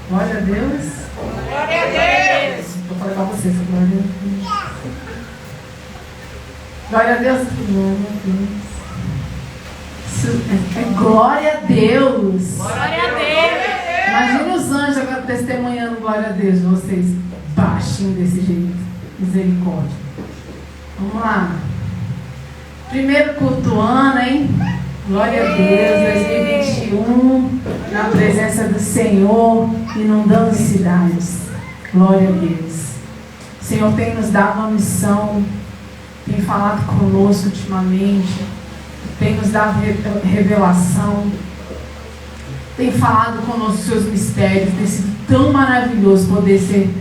Glória a Deus. Glória a Deus. Vou falar para vocês. Glória a Deus. Glória a Deus. Glória a Deus. É glória a Deus. Glória a Deus. Imagina os anjos agora testemunhando glória a Deus. Vocês baixinho desse jeito. Misericórdia. Vamos lá. Primeiro culto do ano, hein? Glória a Deus. 2021. Na presença do Senhor. Inundando cidades. Glória a Deus. O Senhor tem nos dado uma missão. Tem falado conosco ultimamente. Tem nos dado revelação. Tem falado conosco seus mistérios. Tem sido tão maravilhoso poder ser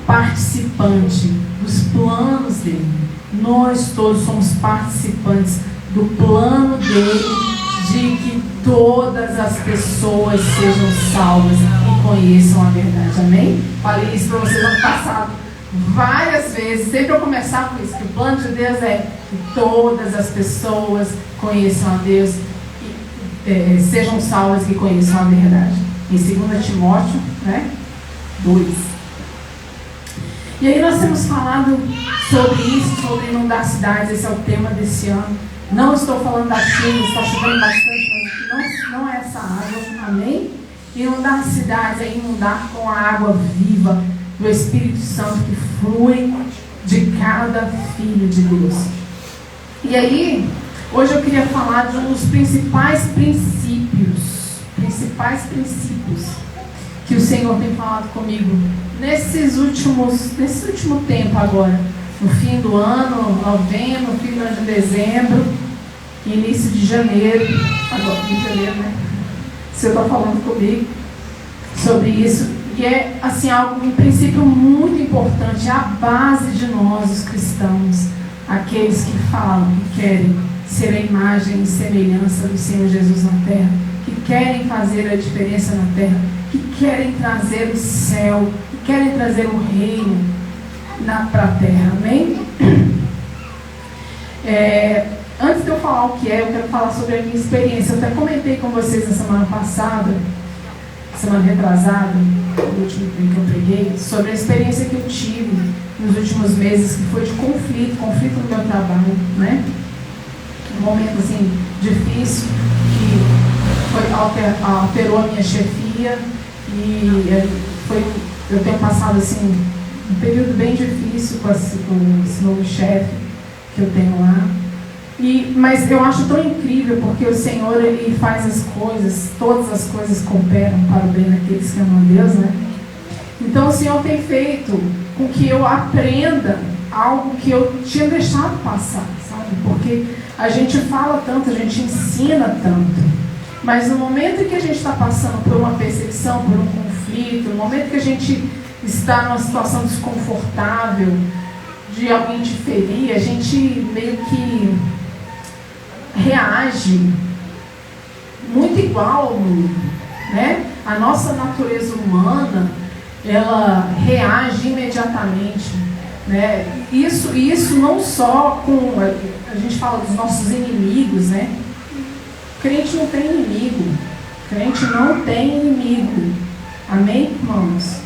participante dos planos dele. Nós todos somos participantes do plano dele de que todas as pessoas sejam salvas e conheçam a verdade. Amém? Falei isso para vocês ano passado várias vezes. Sempre eu começar com isso, que o plano de Deus é que todas as pessoas conheçam a Deus e sejam salvas e conheçam a verdade. Em 2 Timóteo, 2. E aí nós temos falado sobre isso, sobre inundar cidades. Esse é o tema desse ano. Não estou falando da chuva, está chovendo bastante, mas não é essa água. Amém? Inundar cidades é inundar com a água viva do Espírito Santo que flui de cada filho de Deus. E aí, hoje eu queria falar de um dos principais princípios que o Senhor tem falado comigo nesse último tempo agora, no fim do ano, novembro, no fim do ano de dezembro, início de janeiro, agora de janeiro, Se eu estou falando comigo sobre isso, e é assim algo, um princípio muito importante, a base de nós, os cristãos, aqueles que falam, que querem ser a imagem e semelhança do Senhor Jesus na terra, que querem fazer a diferença na terra, que querem trazer o céu, que querem trazer o reino para a terra. Amém? Antes de eu falar o que eu quero falar sobre a minha experiência. Eu até comentei com vocês na semana passada, semana retrasada, no último tempo que eu preguei, sobre a experiência que eu tive nos últimos meses, que foi de conflito no meu trabalho, Um momento assim difícil, que alterou a minha chefia, e eu tenho passado assim um período bem difícil com esse novo chefe que eu tenho lá. Mas eu acho tão incrível, porque o Senhor, Ele faz as coisas, todas as coisas cooperam para o bem daqueles que amam a Deus, Então o Senhor tem feito com que eu aprenda algo que eu tinha deixado passar, sabe? Porque a gente fala tanto, a gente ensina tanto, mas no momento em que a gente está passando por uma perseguição, por um conflito, no momento que a gente está numa situação desconfortável, de alguém te ferir, a gente meio que reage muito igual ao mundo, A nossa natureza humana, ela reage imediatamente, Isso não só com, a gente fala dos nossos inimigos, Crente não tem inimigo, crente não tem inimigo, amém, irmãos?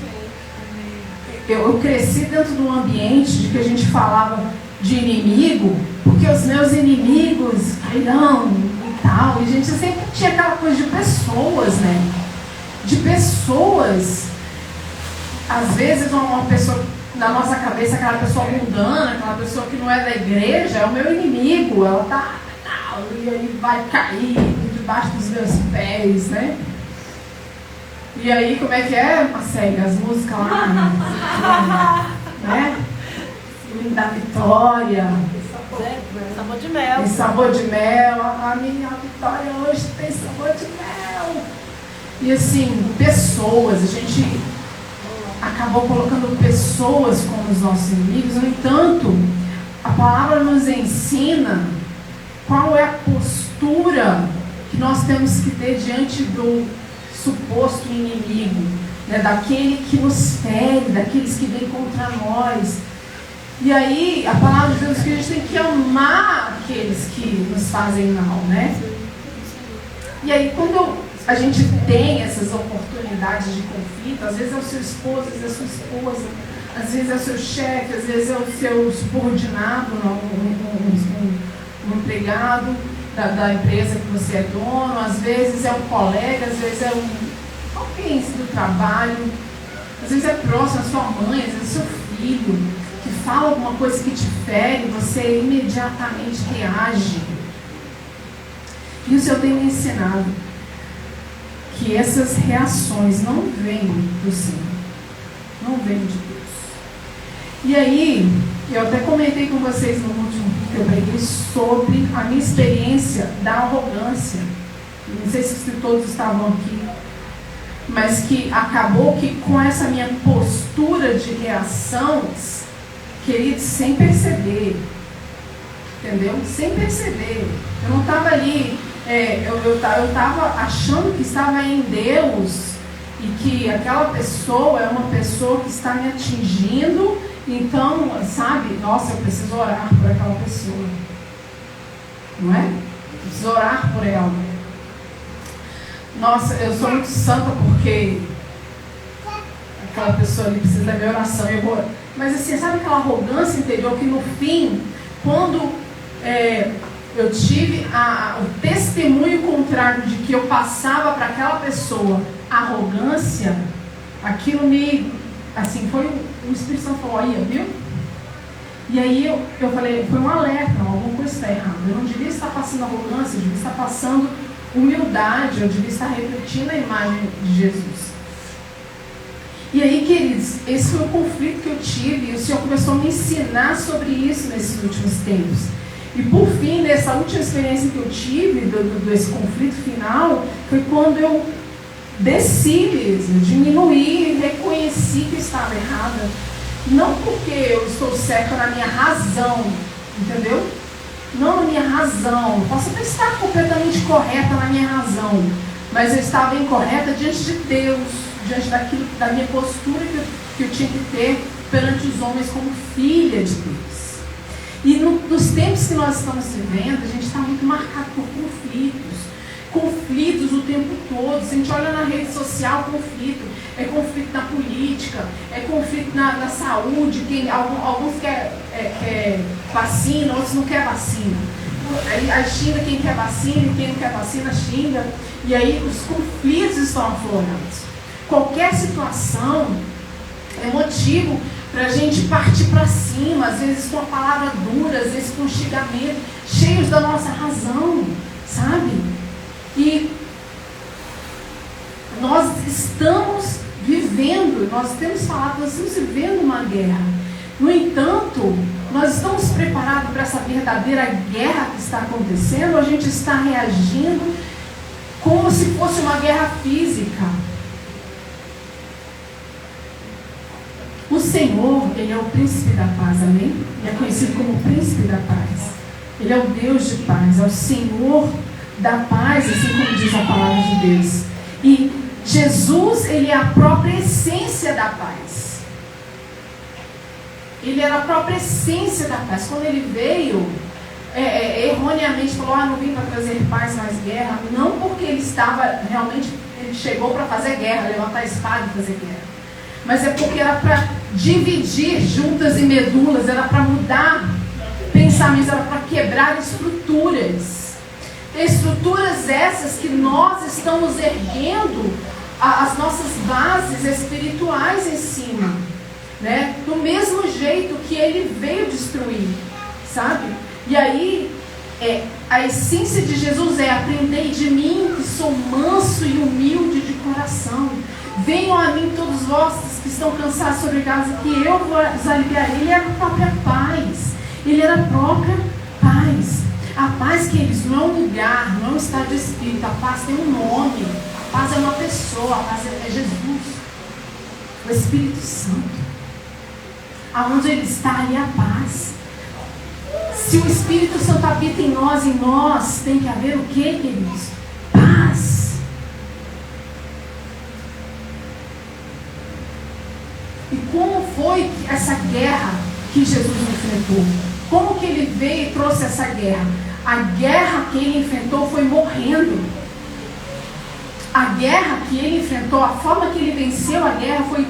Eu cresci dentro de um ambiente de que a gente falava de inimigo, porque os meus inimigos cairão e tal, e a gente sempre tinha aquela coisa de pessoas, De pessoas, às vezes uma pessoa, na nossa cabeça, aquela pessoa mundana, aquela pessoa que não é da igreja, é o meu inimigo, ela tá, e aí vai cair debaixo dos meus pés, E aí, como é que é, Marcelo? As músicas lá, Hino da Vitória. Sabor de mel. Tem sabor de mel. A minha vitória hoje tem sabor de mel. E assim, pessoas, a gente acabou colocando pessoas como os nossos inimigos. No entanto, a palavra nos ensina qual é a postura que nós temos que ter diante do suposto inimigo, daquele que nos fere, daqueles que vêm contra nós. E aí, a palavra de Deus diz que a gente tem que amar aqueles que nos fazem mal, E aí, quando a gente tem essas oportunidades de conflito. Às vezes é o seu esposo, às vezes é a sua esposa, às vezes é o seu chefe, às vezes é o seu subordinado, um empregado da empresa que você é dono, às vezes é um colega, às vezes é alguém do trabalho, às vezes é próximo a sua mãe, às vezes é seu filho, que fala alguma coisa que te fere, você imediatamente reage. E o Senhor tem me ensinado que essas reações não vêm do Senhor, não vêm de Deus. E aí, eu até comentei com vocês no último que eu preguei sobre a minha experiência da arrogância. Não sei se todos estavam aqui, mas que acabou que com essa minha postura de reação, queridos, sem perceber, entendeu? Sem perceber. Eu não estava ali, eu estava achando que estava em Deus e que aquela pessoa é uma pessoa que está me atingindo. Então, sabe, nossa, eu preciso orar por aquela pessoa, não é? Eu preciso orar por ela. Nossa, eu sou muito santa porque aquela pessoa ali precisa da minha oração. Mas assim, sabe aquela arrogância interior que no fim, quando eu tive o testemunho contrário de que eu passava para aquela pessoa arrogância, aquilo me, assim, foi o Espírito Santo falou, aí, viu? E aí eu falei, foi um alerta, alguma coisa está errada. Eu não devia estar passando arrogância, eu devia estar passando humildade, eu devia estar refletindo a imagem de Jesus. E aí, queridos, esse foi o conflito que eu tive, e o Senhor começou a me ensinar sobre isso nesses últimos tempos. E por fim, nessa última experiência que eu tive, desse conflito final, foi quando eu desci mesmo, diminuí, reconheci que estava errada. Não porque eu estou certa na minha razão, entendeu? Não na minha razão. Eu posso até estar completamente correta na minha razão, mas eu estava incorreta diante de Deus, diante da minha postura que eu tinha que ter perante os homens como filha de Deus. E nos tempos que nós estamos vivendo, a gente está muito marcado por conflitos o tempo todo. Se a gente olha na rede social, conflito. É conflito na política, é conflito na saúde. Alguns querem vacina, outros não querem vacina. Aí xinga quem quer vacina, e quem não quer vacina xinga. E aí os conflitos estão aflorados. Qualquer situação é motivo para a gente partir para cima, às vezes com a palavra dura, às vezes com xingamento, cheios da nossa razão, sabe? E nós estamos vivendo, nós temos falado, nós estamos vivendo uma guerra. No entanto, nós estamos preparados para essa verdadeira guerra que está acontecendo, ou a gente está reagindo como se fosse uma guerra física? O Senhor, Ele é o príncipe da paz, amém? Ele é conhecido como o príncipe da paz. Ele é o Deus de paz, é o Senhor da paz, assim como diz a palavra de Deus. E Jesus, Ele é a própria essência da paz. Ele era a própria essência da paz. Quando Ele veio, erroneamente falou, não vim para trazer paz, mas guerra. Não porque Ele estava, realmente, Ele chegou para fazer guerra, levantar a espada e fazer guerra. Mas é porque era para dividir juntas e medulas, era para mudar pensamentos, era para quebrar estruturas. Estruturas essas que nós estamos erguendo as nossas bases espirituais em cima, né? Do mesmo jeito que Ele veio destruir, sabe? E aí, a essência de Jesus é: aprendei de mim, que sou manso e humilde de coração. Venham a mim todos vós que estão cansados e sobrecarregados, que eu vos aliviarei. Ele era a própria paz. Ele era a própria paz. A paz, queridos, não é um lugar, não é um estado de espírito. A paz tem um nome. A paz é uma pessoa. A paz é Jesus, o Espírito Santo. Aonde Ele está, ali é a paz. Se o Espírito Santo habita em nós tem que haver o quê, queridos? Paz. E como foi essa guerra que Jesus enfrentou? Como que Ele veio e trouxe essa guerra? A guerra que Ele enfrentou foi morrendo. a guerra que ele enfrentou, a forma que ele venceu a guerra foi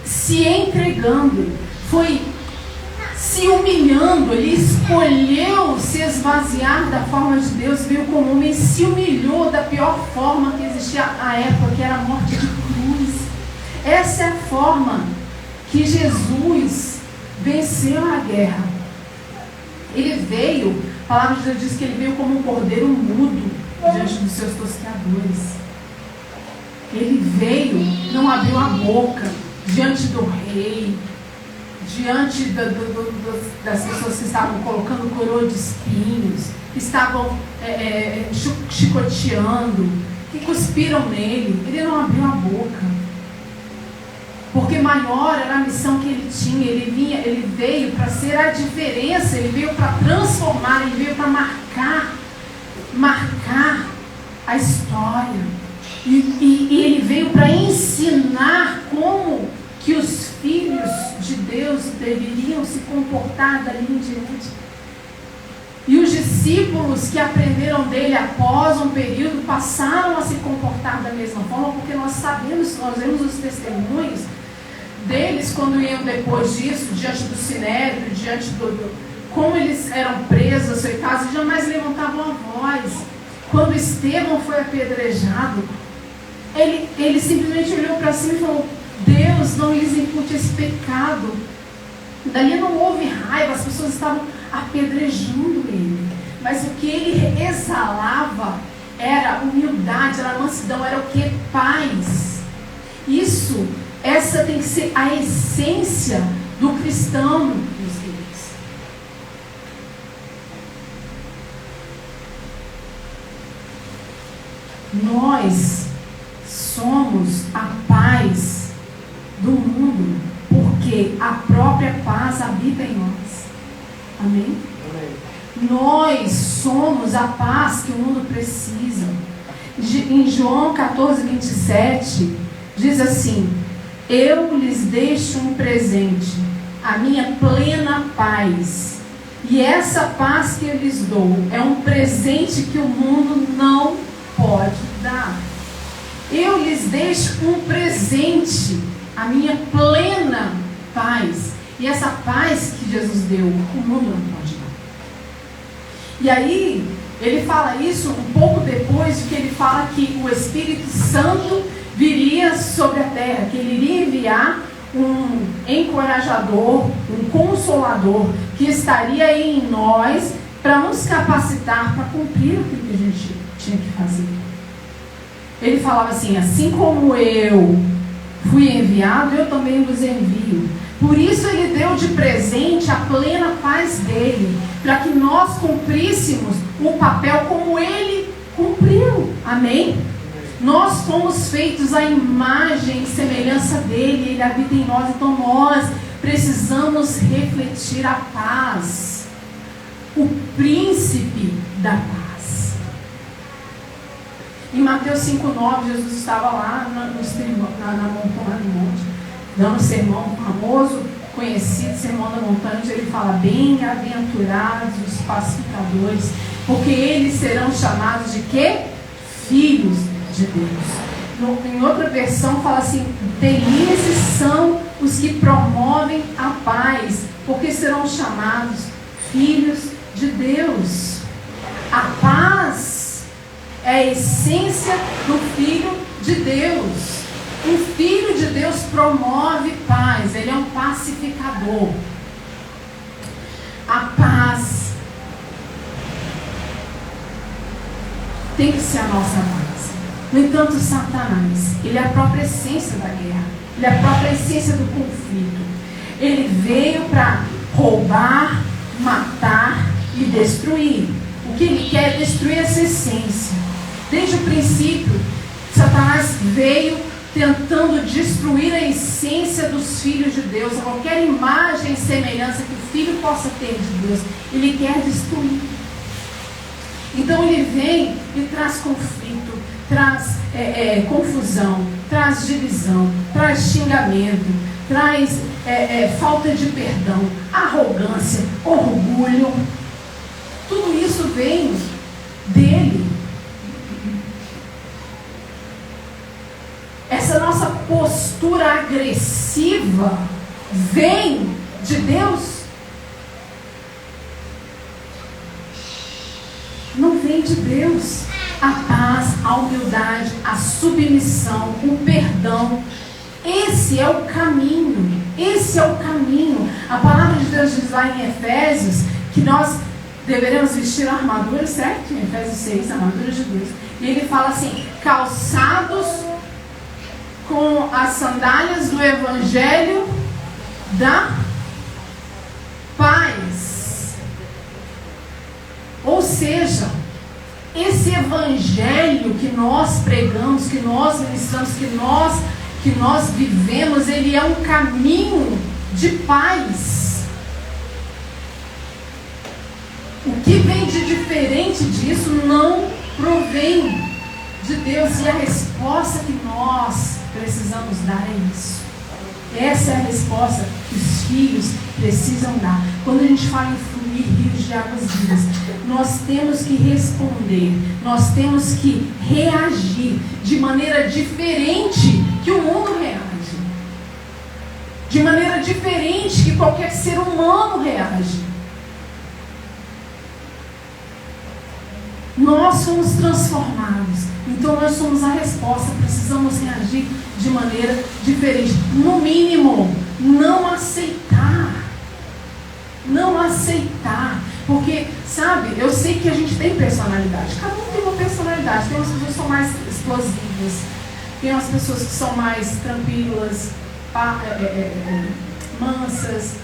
se entregando, foi se humilhando. Ele escolheu se esvaziar da forma de Deus, veio como homem e se humilhou da pior forma que existia à época, que era a morte de cruz. Essa é a forma que Jesus venceu a guerra. Ele veio, a palavra de Deus diz que ele veio como um cordeiro mudo diante dos seus tosqueadores. Ele veio, não abriu a boca diante do rei, diante das pessoas que estavam colocando coroa de espinhos, que estavam chicoteando, que cuspiram nele. Ele não abriu a boca, porque maior era a missão que ele tinha. Ele veio para ser a diferença, ele veio para transformar, ele veio para marcar a história. E ele veio para ensinar como que os filhos de Deus deveriam se comportar dali em diante. E os discípulos que aprenderam dele após um período passaram a se comportar da mesma forma, porque nós vemos os testemunhos deles quando iam depois disso, diante do Sinédrio, diante como eles eram presos, açoitados, e jamais levantavam a voz. Quando Estevão foi apedrejado, ele simplesmente olhou para cima e falou: Deus, não lhes impute esse pecado. Dali não houve raiva, as pessoas estavam apedrejando ele, mas o que ele exalava era humildade, era mansidão, era o que? Paz. Essa tem que ser a essência do cristão, meus queridos. Nós somos a paz do mundo, porque a própria paz habita em nós. Amém? Amém. Nós somos a paz que o mundo precisa. Em João 14:27 diz assim: eu lhes deixo um presente, a minha plena paz. E essa paz que eu lhes dou é um presente que o mundo não pode dar. Eu lhes deixo um presente, a minha plena paz. E essa paz que Jesus deu, o mundo não pode dar. E aí, ele fala isso um pouco depois de que ele fala que o Espírito Santo viria sobre a terra, que ele iria enviar um encorajador, um consolador, que estaria em nós para nos capacitar para cumprir o que a gente tinha que fazer. Ele falava assim: assim como eu fui enviado, eu também vos envio. Por isso ele deu de presente a plena paz dele, para que nós cumpríssemos o papel como ele cumpriu. Amém? Nós fomos feitos à imagem e semelhança dele, ele habita em nós, então nós precisamos refletir a paz, o príncipe da paz. Em Mateus 5:9, Jesus estava lá na montanha do monte, dando um sermão famoso, conhecido, sermão da montanha, onde ele fala: bem-aventurados os pacificadores, porque eles serão chamados de quê? Filhos de Deus. Em outra versão fala assim: felizes são os que promovem a paz, porque serão chamados filhos de Deus. A paz é a essência do Filho de Deus. O Filho de Deus promove paz, ele é um pacificador. A paz tem que ser a nossa paz. No entanto, Satanás, ele é a própria essência da guerra, ele é a própria essência do conflito. Ele veio para roubar, matar e destruir. O que ele quer é destruir essa essência. Desde o princípio, Satanás veio tentando destruir a essência dos filhos de Deus, a qualquer imagem e semelhança que o filho possa ter de Deus, ele quer destruir. Então ele vem e traz conflito, traz confusão, traz divisão, traz xingamento, traz falta de perdão, arrogância, orgulho. Tudo isso vem dele. nossa postura agressiva vem de Deus? Não vem de Deus. A paz, a humildade, a submissão, o perdão. Esse é o caminho. Esse é o caminho. A palavra de Deus diz lá em Efésios que nós deveremos vestir a armadura, certo? Em Efésios 6, a armadura de Deus. E ele fala assim: calçados com as sandálias do evangelho da paz. Ou seja, esse evangelho que nós pregamos, que nós ministramos, que nós vivemos, ele é um caminho de paz. O que vem de diferente disso não provém de Deus. E a resposta que nós precisamos dar é isso. Essa é a resposta que os filhos precisam dar. Quando a gente fala em fluir rios de águas vivas, nós temos que responder, nós temos que reagir de maneira diferente que o mundo reage, de maneira diferente que qualquer ser humano reage. Nós somos transformados, então nós somos a resposta, precisamos reagir de maneira diferente. No mínimo, não aceitar. Não aceitar. Porque, sabe, eu sei que a gente tem personalidade. Cada um tem uma personalidade. Tem umas pessoas que são mais explosivas. Tem umas pessoas que são mais tranquilas, mansas,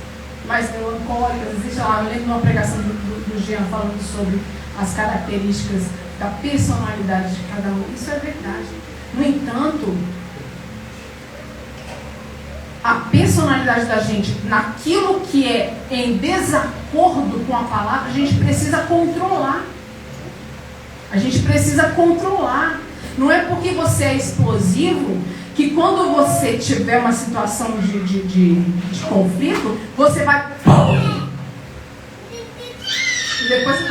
mais melancólicas. Existe lá, eu lembro de uma pregação do Jean falando sobre as características da personalidade de cada um. Isso é verdade. No entanto, a personalidade da gente, naquilo que é em desacordo com a palavra, a gente precisa controlar. A gente precisa controlar. Não é porque você é explosivo que quando você tiver uma situação de conflito, você vai... E depois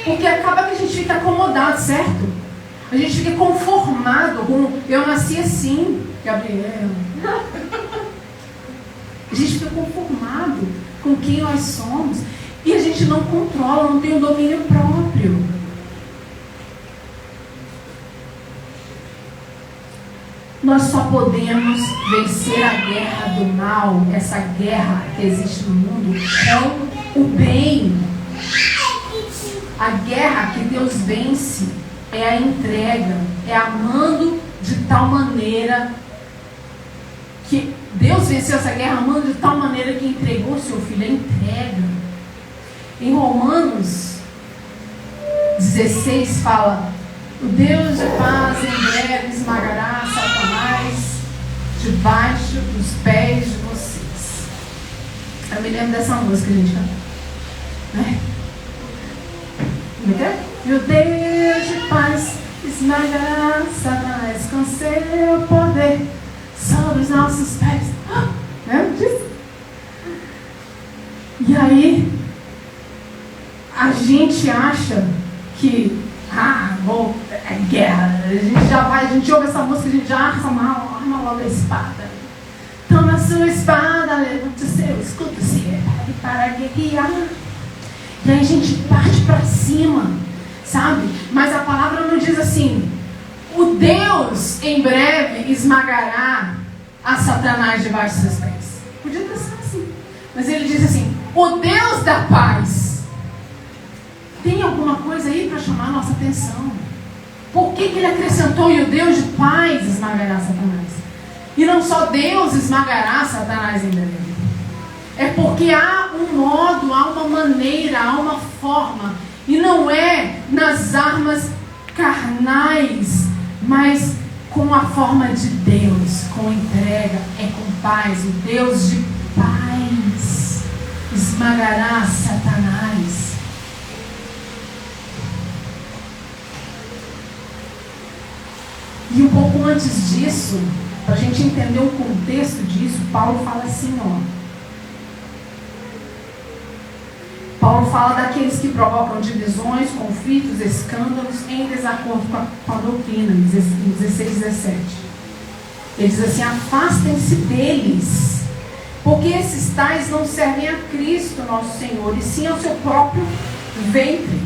porque acaba que a gente fica acomodado, certo? A gente fica conformado com... Eu nasci assim, Gabriel. A gente fica conformado com quem nós somos. E a gente não controla, não tem um domínio próprio. Nós só podemos vencer a guerra do mal. Essa guerra que existe no mundo é o bem. A guerra que Deus vence é a entrega, é amando de tal maneira que Deus venceu essa guerra, amando de tal maneira que entregou o seu filho. A entrega. Em Romanos 16 fala: o Deus de paz em breve esmagará Satanás debaixo dos pés de vocês. Eu me lembro dessa música, gente, né? E o Deus de paz esmagará Satanás com seu poder sobre os nossos pés. Lembra disso? E aí a gente acha que é guerra. A gente ouve essa música, a gente já arma logo a espada. Toma a sua espada, levante o seu escudo, se prepare para guerrear. E aí a gente parte para cima, sabe? Mas a palavra não diz assim: o Deus em breve esmagará a Satanás debaixo dos seus pés. Podia ter sido assim. Mas ele diz assim: o Deus da paz. Tem alguma coisa aí para chamar a nossa atenção? Por que ele acrescentou: e o Deus de paz esmagará Satanás? E não só Deus esmagará Satanás em breve. É porque há um modo, há uma maneira, há uma forma. E não é nas armas carnais, mas com a forma de Deus, com entrega, é com paz. O Deus de paz esmagará Satanás. E um pouco antes disso, para a gente entender o contexto disso, Paulo fala assim, ó. Paulo fala daqueles que provocam divisões, conflitos, escândalos em desacordo com a doutrina, em 16, 17. Ele diz assim: afastem-se deles, porque esses tais não servem a Cristo nosso Senhor, e sim ao seu próprio ventre.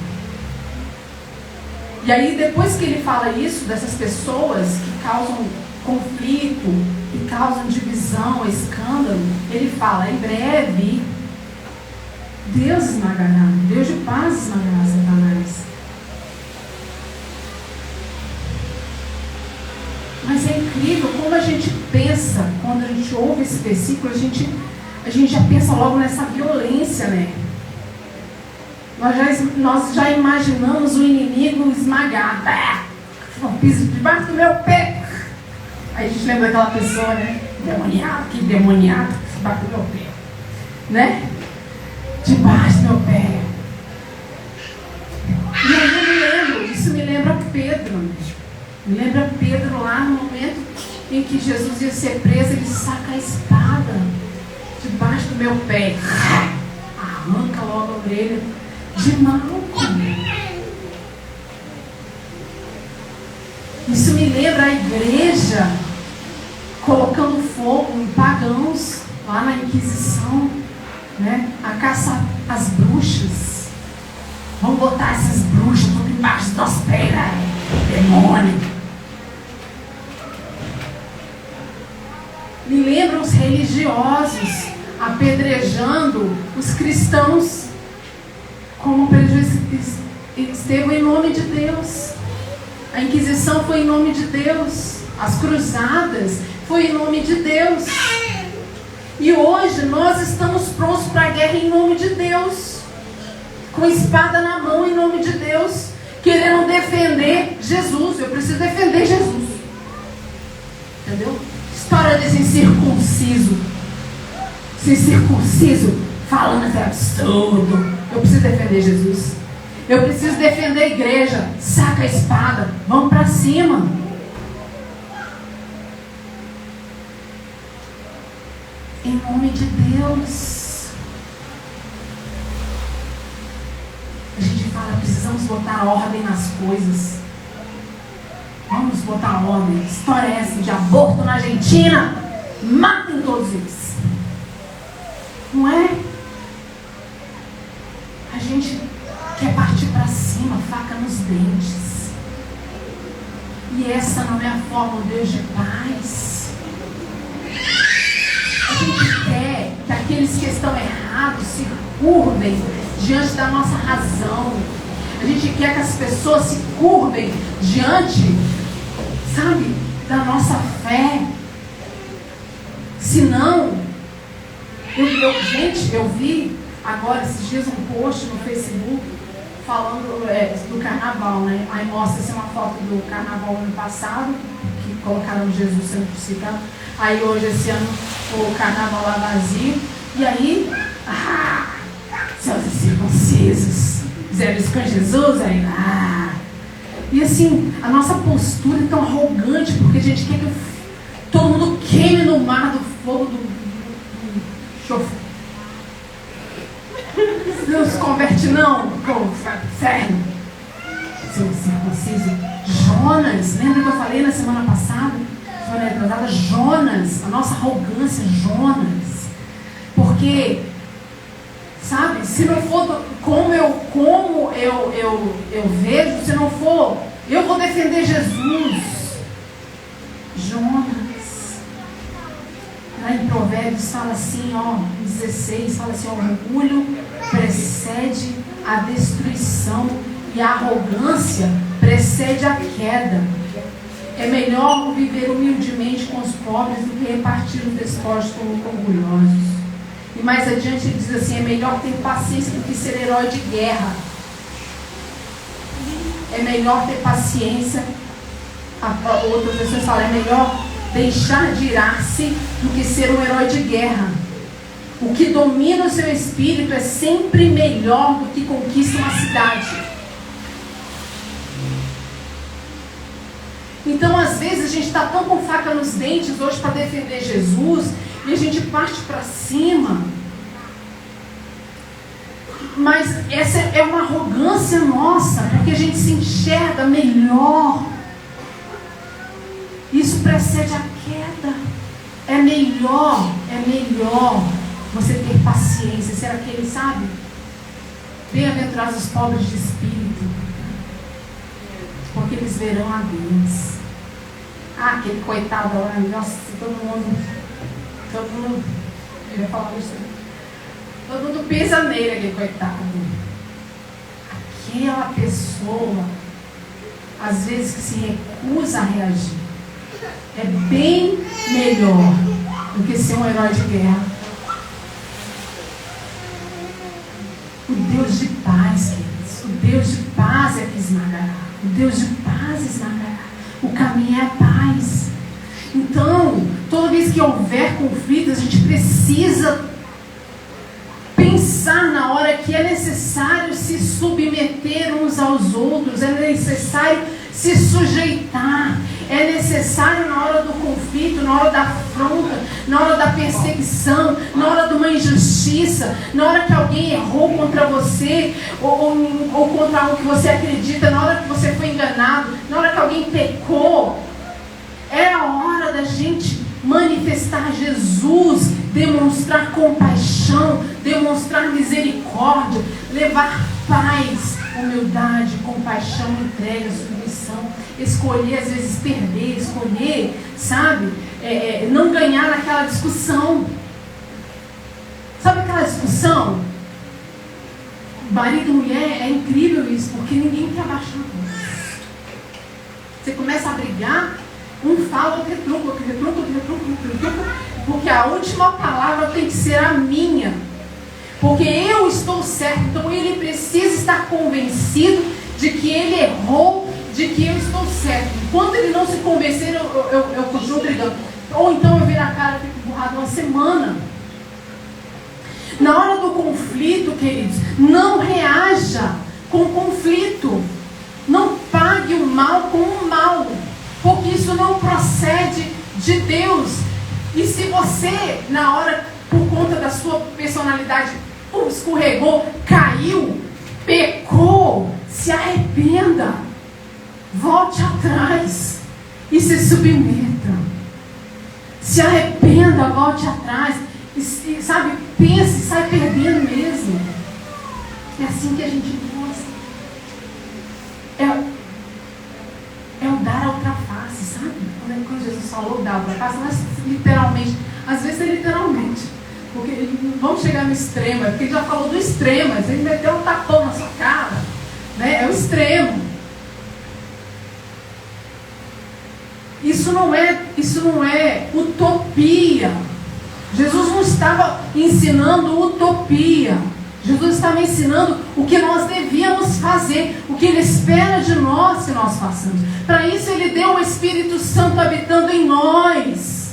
E aí, depois que ele fala isso, dessas pessoas que causam conflito, que causam divisão, escândalo, ele fala: em breve Deus esmagará, Deus de paz esmagará Satanás. Mas é incrível como a gente pensa, quando a gente ouve esse versículo, a gente já pensa logo nessa violência, né? Nós já imaginamos o inimigo esmagado. Piso debaixo do meu pé. Aí a gente lembra daquela pessoa, né? Demoniado, que demoniado, debaixo do meu pé. Né? Debaixo do meu pé. E aí eu me lembro, isso me lembra Pedro. Me lembra Pedro lá no momento em que Jesus ia ser preso, ele saca a espada debaixo do meu pé. Arranca logo a orelha de Malco. Isso me lembra a igreja colocando fogo em pagãos lá na Inquisição, né? A caça às bruxas. Vamos botar essas bruxas tudo embaixo dos nossos pés, né? Demônio. Me lembram os religiosos apedrejando os cristãos, como Estevão, em nome de Deus. A Inquisição foi em nome de Deus. As cruzadas foi em nome de Deus. E hoje nós estamos prontos para a guerra em nome de Deus, com espada na mão em nome de Deus, querendo defender Jesus. Eu preciso defender Jesus. Entendeu? História desse incircunciso. Esse incircunciso falando esse absurdo. Eu preciso defender Jesus. Eu preciso defender a igreja. Saca a espada. Vamos para cima. Em nome de Deus. A gente fala, precisamos botar ordem nas coisas. Vamos botar ordem. História é essa de aborto na Argentina? Matem todos eles. Não é? A gente quer partir para cima, faca nos dentes. E essa não é a forma do Deus de paz. A gente quer que aqueles que estão errados se curvem diante da nossa razão. A gente quer que as pessoas se curvem diante, sabe, da nossa fé. Senão, eu vi agora esses dias um post no Facebook falando do carnaval, né? Aí mostra-se uma foto do carnaval ano passado, que colocaram Jesus sendo crucificado. Aí hoje, esse ano, o carnaval lá vazio. E aí, seus incircuncisos fizeram isso com Jesus, aí, E assim, a nossa postura é tão arrogante, porque a gente quer que todo mundo queime no mar do fogo do chofre. Deus se converte não, inferno. Seu circunciso. Jonas, lembra que eu falei na semana passada? Semana retrasada, Jonas, a nossa arrogância, Jonas. Porque, sabe, se não for como eu vejo, se não for, eu vou defender Jesus. Jonas. Lá em Provérbios fala assim, ó, 16, fala assim, ó, o orgulho precede a destruição e a arrogância precede a queda. É melhor viver humildemente com os pobres do que repartir os despojos com os orgulhosos. E mais adiante ele diz assim, é melhor ter paciência do que ser herói de guerra. É melhor ter paciência. Outras pessoas falam, é melhor deixar de irar-se do que ser um herói de guerra. O que domina o seu espírito é sempre melhor do que conquista uma cidade. Então, às vezes, a gente está tão com faca nos dentes hoje para defender Jesus, e a gente parte para cima. Mas essa é uma arrogância nossa, porque a gente se enxerga melhor. Isso precede a queda. É melhor você ter paciência, ser aquele, sabe? Bem-aventurados os pobres de espírito, porque eles verão a Deus. Aquele coitado lá, nossa, todo mundo, eu ia falar isso. Todo mundo pisa nele, aquele coitado. Aquela pessoa, às vezes, que se recusa a reagir, é bem melhor do que ser um herói de guerra. O Deus de paz, queridos, o Deus de paz é que esmagará. O Deus de paz esmagará. O caminho é a paz. Então, toda vez que houver conflito, a gente precisa pensar na hora que é necessário se submeter uns aos outros, é necessário se sujeitar, é necessário na hora do conflito, na hora da afronta, na hora da perseguição, na hora de uma injustiça, na hora que alguém errou contra você, ou contra algo que você acredita, na hora que você foi enganado, na hora que alguém pecou. É a hora da gente manifestar Jesus, demonstrar compaixão, demonstrar misericórdia, levar paz, humildade, compaixão, entrega, submissão, escolher às vezes perder, escolher, sabe, não ganhar naquela discussão. Sabe aquela discussão? Marido e mulher, é incrível isso, porque ninguém quer abaixar a voz. Você começa a brigar, um fala, outro retruca, porque a última palavra tem que ser a minha. Porque eu estou certo, então ele precisa estar convencido de que ele errou, de que eu estou certo. Enquanto ele não se convencer, eu continuo brigando. Ou então eu viro a cara e fico borrado uma semana. Na hora do conflito, queridos, não reaja com o conflito. Não pague o mal com o mal, porque isso não procede de Deus. E se você, na hora, por conta da sua personalidade, escorregou, caiu, pecou, se arrependa, volte atrás e se submeta. Se arrependa, volte atrás e sabe, pense, sai perdendo mesmo. É assim que a gente gosta. É o dar a outra face, sabe? Quando Jesus falou dar a outra face, mas literalmente, às vezes é literalmente, porque vamos chegar no extremo, porque ele já falou do extremo, ele meteu um tapão na sua cara, né? É o extremo. Isso não é utopia. Jesus não estava ensinando utopia. Jesus estava ensinando o que nós devíamos fazer, o que Ele espera de nós que nós façamos. Para isso Ele deu o Espírito Santo habitando em nós.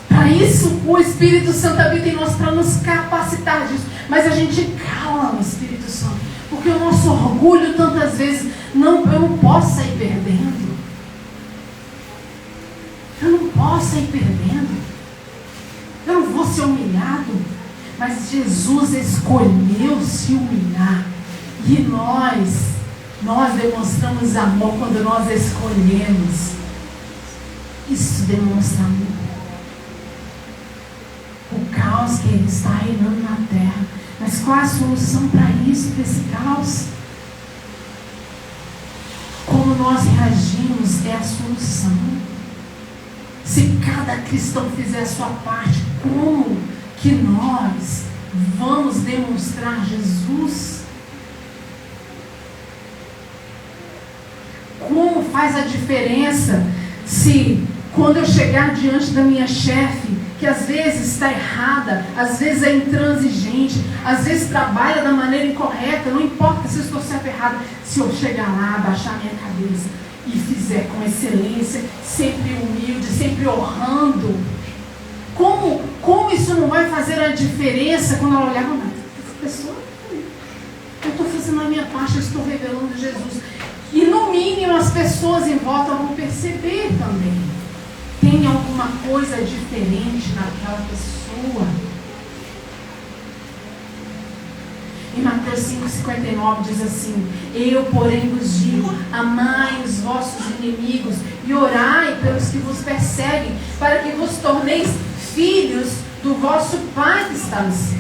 Para isso o Espírito Santo habita em nós, para nos capacitar disso. Mas a gente cala o Espírito Santo, porque o nosso orgulho tantas vezes, eu não posso sair perdendo. Eu não posso sair perdendo. Eu não vou ser humilhado. Mas Jesus escolheu se humilhar. E nós demonstramos amor quando nós escolhemos. Isso demonstra amor. O caos que ele está reinando na terra. Mas qual a solução para isso, para esse caos? Como nós reagimos é a solução. Se cada cristão fizer a sua parte, como que nós vamos demonstrar Jesus? Como faz a diferença se quando eu chegar diante da minha chefe, que às vezes está errada, às vezes é intransigente, às vezes trabalha da maneira incorreta, não importa se eu estou certo ou errado, se eu chegar lá, abaixar minha cabeça e fizer com excelência, sempre humilde, sempre honrando, como isso não vai fazer a diferença quando ela olhar, essa pessoa, eu estou fazendo a minha parte, eu estou revelando Jesus. E no mínimo as pessoas em volta vão perceber também. Tem alguma coisa diferente naquela pessoa. Em Mateus 5,59 diz assim: eu, porém, vos digo, amai os vossos inimigos e orai pelos que vos perseguem, para que vos torneis filhos do vosso Pai que está no céu.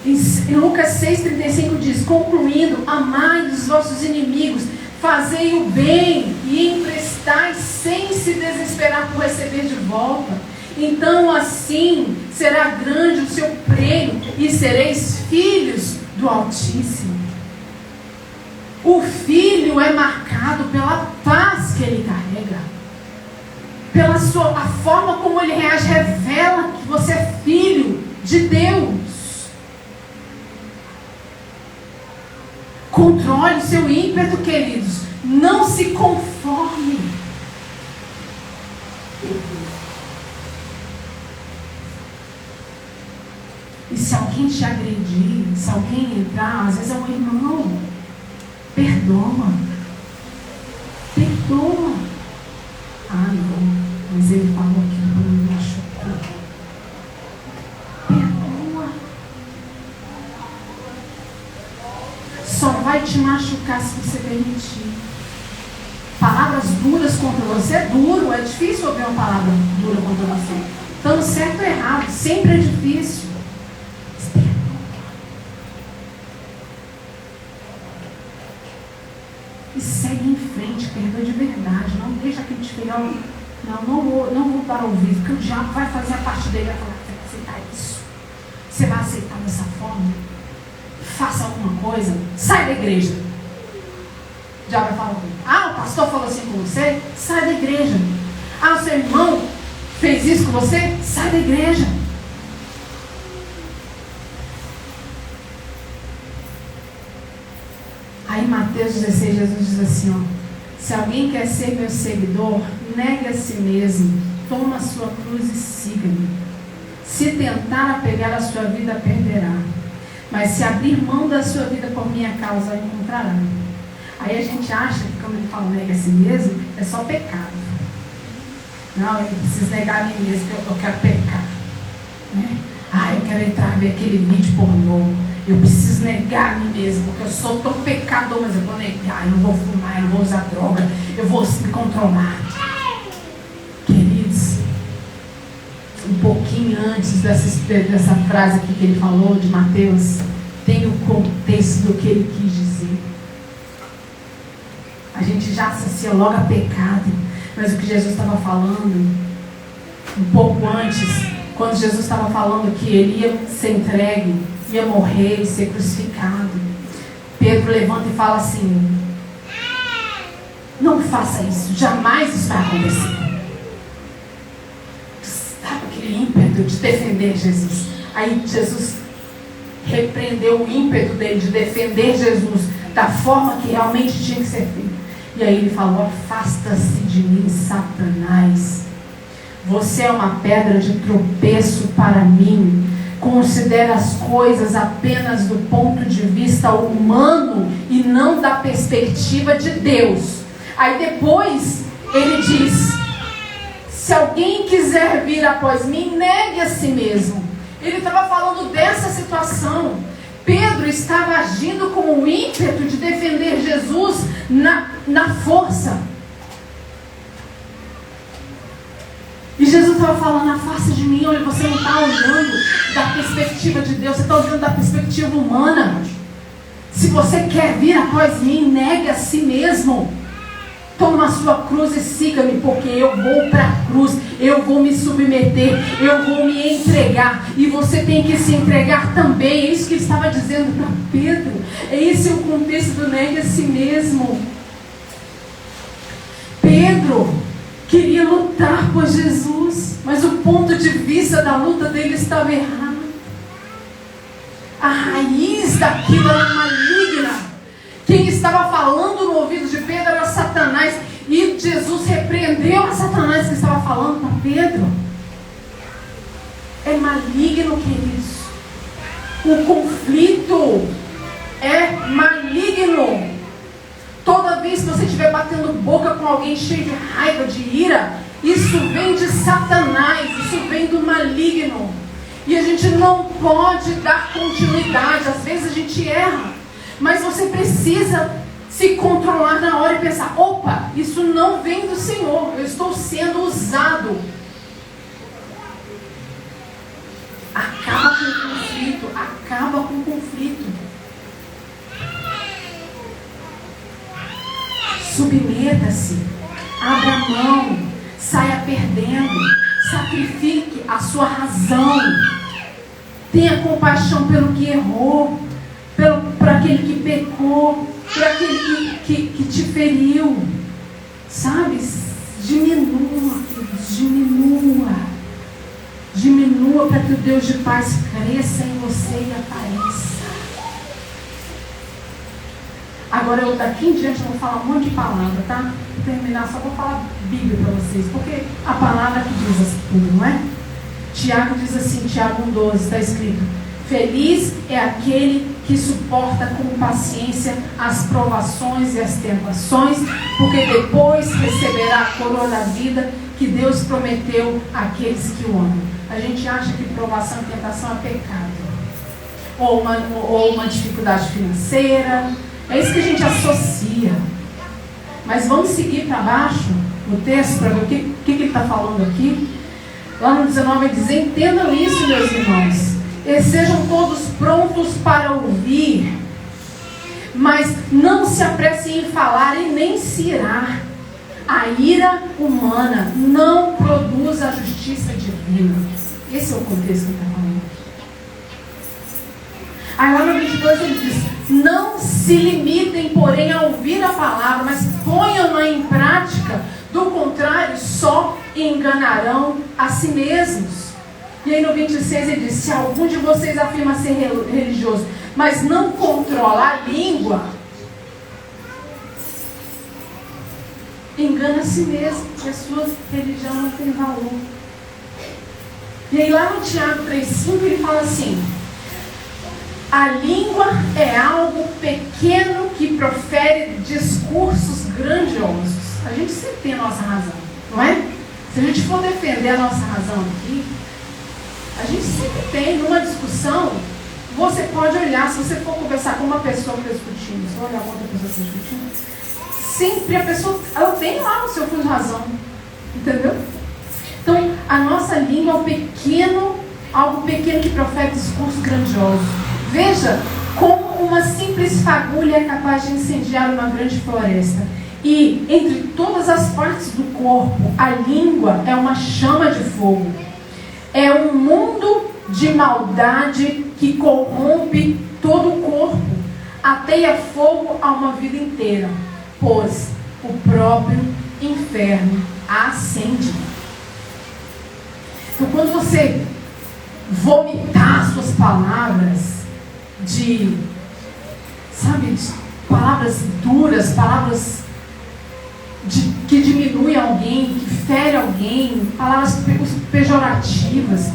Em Lucas 6,35 diz: concluindo, amai os vossos inimigos, fazei o bem e emprestai sem se desesperar por receber de volta. Então assim será grande o seu prêmio e sereis filhos do Altíssimo. O filho é marcado pela paz que ele carrega, pela a forma como ele reage, revela que você é filho de Deus. Controle seu ímpeto, queridos. Não se conforme. E se alguém te agredir, se alguém entrar, às vezes é um irmão, perdoa. Perdoa. Ah, não, mas ele falou aquilo para me machucar. Perdoa. Só vai te machucar se você permitir. Palavras duras contra você é duro, é difícil ouvir uma palavra dura contra você. Estando certo ou errado, sempre é difícil. E segue em frente, perdoa de verdade. Não deixa aquele te pegar. Não vou dar ouvido, porque o diabo vai fazer a parte dele. Vai falar: você vai aceitar isso? Você vai aceitar dessa forma? Faça alguma coisa, sai da igreja. O diabo vai falar: ah, o pastor falou assim com você? Sai da igreja. Ah, o seu irmão fez isso com você? Sai da igreja. Aí em Mateus 16, Jesus diz assim, ó: se alguém quer ser meu seguidor, negue a si mesmo, toma a sua cruz e siga-me. Se tentar apegar a sua vida, perderá. Mas se abrir mão da sua vida por minha causa, a encontrará. Aí a gente acha que quando ele fala negue a si mesmo, é só pecado. Não, eu preciso negar a mim mesmo, porque eu quero pecar. Né? Ah, eu quero entrar e ver aquele vídeo pornô. Eu preciso negar a mim mesmo, porque eu sou tão pecador, mas eu vou negar, eu não vou fumar, eu não vou usar droga, eu vou me controlar. Queridos, um pouquinho antes dessa frase aqui que ele falou, de Mateus, tem o contexto do que ele quis dizer. A gente já associa logo a pecado, mas o que Jesus estava falando, um pouco antes, quando Jesus estava falando que ele ia ser entregue, ia morrer e ser crucificado, Pedro levanta e fala assim: não faça isso, jamais isso vai acontecer. Sabe aquele ímpeto de defender Jesus? Aí Jesus repreendeu o ímpeto dele de defender Jesus da forma que realmente tinha que ser feito. E aí ele falou: afasta-se de mim, Satanás. Você é uma pedra de tropeço para mim. Considera as coisas apenas do ponto de vista humano e não da perspectiva de Deus. Aí depois ele diz: se alguém quiser vir após mim, negue a si mesmo. Ele estava falando dessa situação. Pedro estava agindo com o ímpeto de defender Jesus na força. E Jesus estava falando: afasta de mim. Olha, você não está olhando da perspectiva de Deus, você está olhando da perspectiva humana. Se você quer vir após mim, negue a si mesmo. Toma a sua cruz e siga-me, porque eu vou para a cruz, eu vou me submeter, eu vou me entregar. E você tem que se entregar também. É isso que ele estava dizendo para Pedro. Esse é o contexto do negue a si mesmo. Pedro queria lutar por Jesus, mas o ponto de vista da luta dele estava errado. A raiz daquilo era maligna. Quem estava falando no ouvido de Pedro era Satanás. E Jesus repreendeu a Satanás que estava falando para Pedro. É maligno, queridos. O conflito é maligno. Toda vez que você estiver batendo boca com alguém cheio de raiva, de ira, isso vem de Satanás, isso vem do maligno. E a gente não pode dar continuidade. Às vezes a gente erra. Mas você precisa se controlar na hora e pensar: opa, isso não vem do Senhor. Eu estou sendo usado. Acaba com o conflito. Acaba com o conflito. Submeta-se. Abra mão. Saia perdendo. Sacrifique a sua razão. Tenha compaixão pelo que errou. Por aquele que pecou. Por aquele que te feriu. Sabe? Diminua, queridos. Diminua. Diminua para que o Deus de paz cresça em você e apareça. Agora, daqui em diante, eu vou falar um monte de palavra, tá? Vou terminar, só vou falar Bíblia para vocês, porque a palavra que diz tudo, não é? Tiago diz assim, Tiago 1,12, está escrito: feliz é aquele que suporta com paciência as provações e as tentações, porque depois receberá a coroa da vida que Deus prometeu àqueles que o amam. A gente acha que provação e tentação é pecado, ou uma dificuldade financeira. É isso que a gente associa. Mas vamos seguir para baixo no texto para ver o que ele está falando aqui. Lá no 19 ele diz: entendam isso, meus irmãos, e sejam todos prontos para ouvir, mas não se apressem em falar e nem se irar. A ira humana não produz a justiça divina. Esse é o contexto que ele está falando. Aí lá no 22 ele diz: não se limitem, porém, a ouvir a palavra, mas ponham-na em prática. Do contrário, só enganarão a si mesmos. E aí no 26 ele diz: se algum de vocês afirma ser religioso, mas não controla a língua, engana a si mesmo, porque a sua religião não tem valor. E aí lá no Tiago 3,5 ele fala assim: a língua é algo pequeno que profere discursos grandiosos. A gente sempre tem a nossa razão, não é? Se a gente for defender a nossa razão aqui, a gente sempre tem. Numa discussão, você pode olhar, se você for conversar com uma pessoa que está discutindo, você vai olhar com outra pessoa que está discutindo, sempre a pessoa, ela tem lá o seu fundo de razão, entendeu? Então, a nossa língua é algo pequeno que profere discursos grandiosos. Veja como uma simples fagulha é capaz de incendiar uma grande floresta. E entre todas as partes do corpo, a língua é uma chama de fogo. É um mundo de maldade que corrompe todo o corpo. Ateia fogo a uma vida inteira, pois o próprio inferno a acende. Então, quando você vomitar suas palavras palavras duras, palavras que diminuem alguém, que ferem alguém, palavras pejorativas,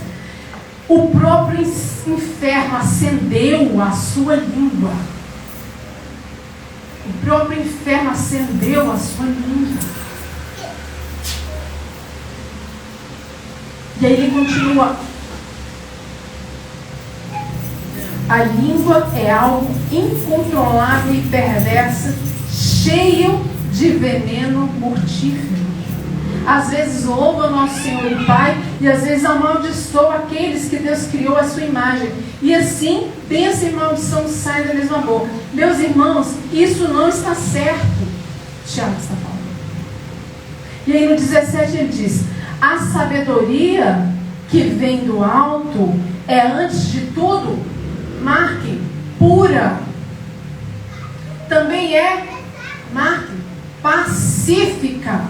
o próprio inferno acendeu a sua língua. O próprio inferno acendeu a sua língua. E aí ele continua: a língua é algo incontrolável e perversa, cheio de veneno mortífero. Às vezes louva o nosso Senhor e Pai, e às vezes amaldiçoa aqueles que Deus criou à sua imagem. E assim, bênção e maldição saem da mesma boca. Meus irmãos, isso não está certo. Tiago está falando. E aí no 17 ele diz: a sabedoria que vem do alto é, antes de tudo, marquem, pura. Também é, marquem, pacífica.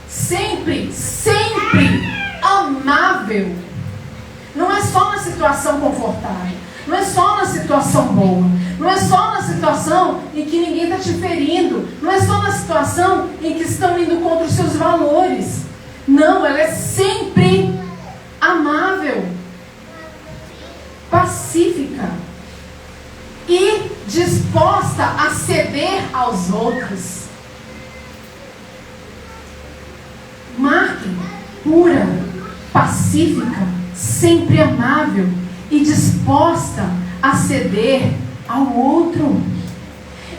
Sempre amável. Não é só na situação confortável. Não é só na situação boa. Não é só na situação em que ninguém está te ferindo. Não é só na situação em que estão indo contra os seus valores. Não, ela é sempre amável, pacífica e disposta a ceder aos outros. Marquem, pura, pacífica, sempre amável e disposta a ceder ao outro.